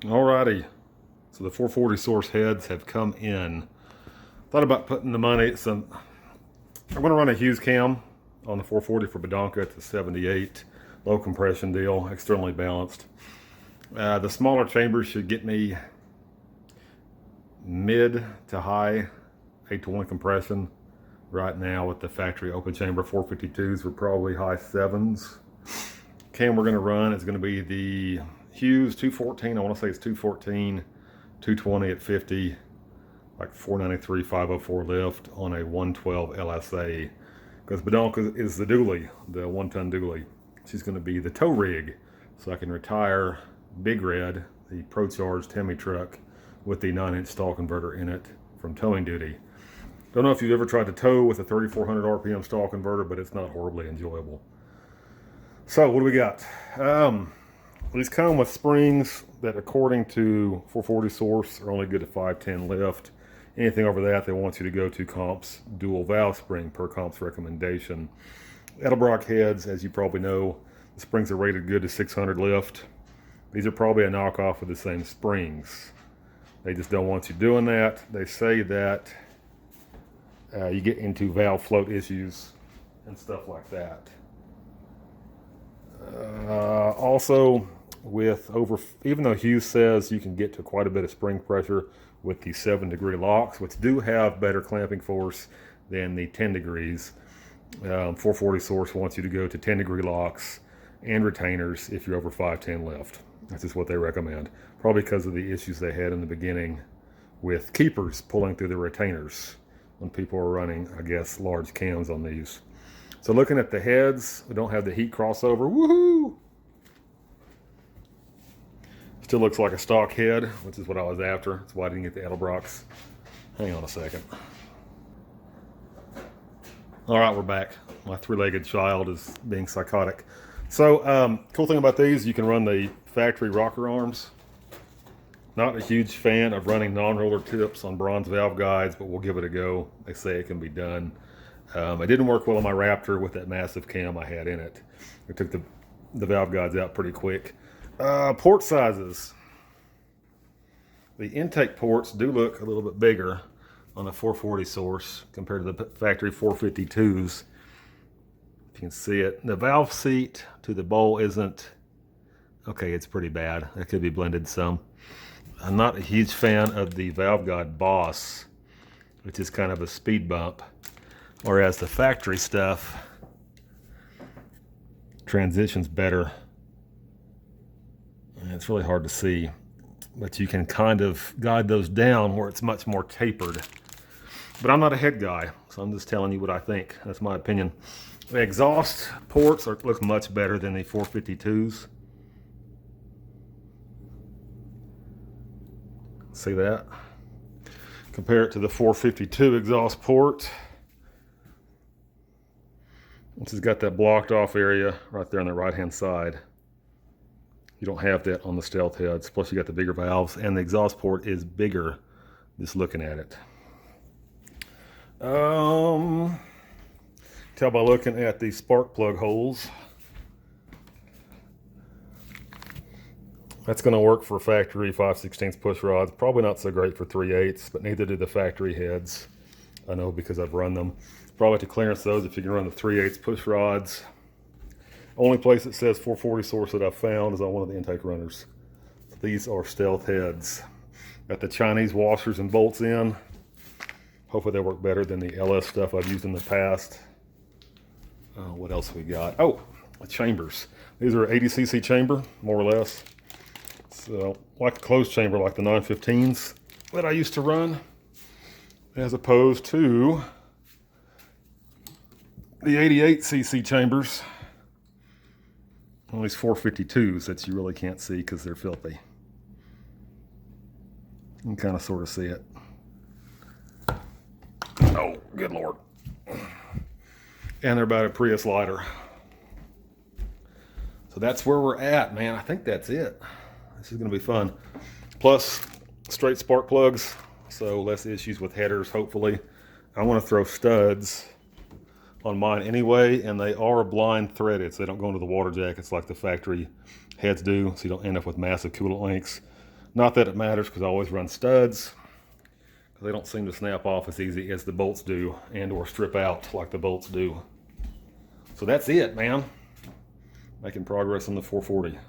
Alrighty, so the 440 source heads have come in. Thought about putting the money, I'm gonna run a Hughes cam on the 440 for Badonka at the 78. Low compression deal, externally balanced. The smaller chambers should get me mid to high 8-to-1 compression. Right now with the factory open chamber 452s, we're probably high 7s. Cam we're gonna run is gonna be the Hughes 214, I wanna say it's 214, 220 at 50, like 493, 504 lift on a 112 LSA. Because Badonka is the dually, the 1-ton dually. She's gonna be the tow rig, so I can retire Big Red, the Pro Charge Hemi truck with the 9-inch stall converter in it from towing duty. Don't know if you've ever tried to tow with a 3,400 RPM stall converter, but it's not horribly enjoyable. So what do we got? These come with springs that, according to 440 source, are only good to 510 lift. Anything over that, they want you to go to Comp's dual valve spring per Comp's recommendation. Edelbrock heads, as you probably know, the springs are rated good to 600 lift. These are probably a knockoff of the same springs. They just don't want you doing that. They say that you get into valve float issues and stuff like that. Also, even though Hughes says you can get to quite a bit of spring pressure with the 7-degree locks, which do have better clamping force than the 10 degrees, 440 source wants you to go to 10-degree locks and retainers if you're over 510 lift. That's just what they recommend. Probably because of the issues they had in the beginning with keepers pulling through the retainers when people are running, I guess, large cams on these. So looking at the heads, we don't have the heat crossover. Woohoo! Still looks like a stock head, which is what I was after. That's why I didn't get the Edelbrocks. Hang on a second. All right, we're back. My 3-legged child is being psychotic. So, cool thing about these, you can run the factory rocker arms. Not a huge fan of running non-roller tips on bronze valve guides, but we'll give it a go. They say it can be done. It didn't work well on my Raptor with that massive cam I had in it. We took the valve guides out pretty quick. Port sizes. The intake ports do look a little bit bigger on the 440 source compared to the factory 452s. If you can see it. The valve seat to the bowl isn't, okay, it's pretty bad. It could be blended some. I'm not a huge fan of the valve guide Boss, which is kind of a speed bump. Whereas the factory stuff transitions better. And it's really hard to see, but you can kind of guide those down where it's much more tapered. But I'm not a head guy, so I'm just telling you what I think. That's my opinion. The exhaust ports look much better than the 452s. See that? Compare it to the 452 exhaust port, which has got that blocked off area right there on the right hand side. You don't have that on the Stealth heads. Plus you got the bigger valves, and the exhaust port is bigger just looking at it. Tell by looking at the spark plug holes. That's going to work for factory 5/16 push rods. Probably not so great for 3/8, but neither do the factory heads. I know because I've run them. Probably to clearance those if you can run the 3/8 push rods. Only place it says 440 source that I've found is on one of the intake runners. These are Stealth heads. Got the Chinese washers and bolts in. Hopefully they work better than the LS stuff I've used in the past. What else we got? Oh, the chambers. These are 80cc chamber, more or less. So, like a closed chamber, like the 915s that I used to run, as opposed to the 88cc chambers on these 452s that you really can't see because they're filthy. You can kind of sort of see it. Oh, good Lord. And they're about a Prius lighter. So that's where we're at, man. I think that's it. This is going to be fun. Plus, straight spark plugs, so less issues with headers, hopefully. I want to throw studs on mine anyway, and they are blind threaded, so they don't go into the water jackets like the factory heads do, so you don't end up with massive coolant links. Not that it matters, because I always run studs. They don't seem to snap off as easy as the bolts do, and or strip out like the bolts do. So that's it, man. Making progress on the 440.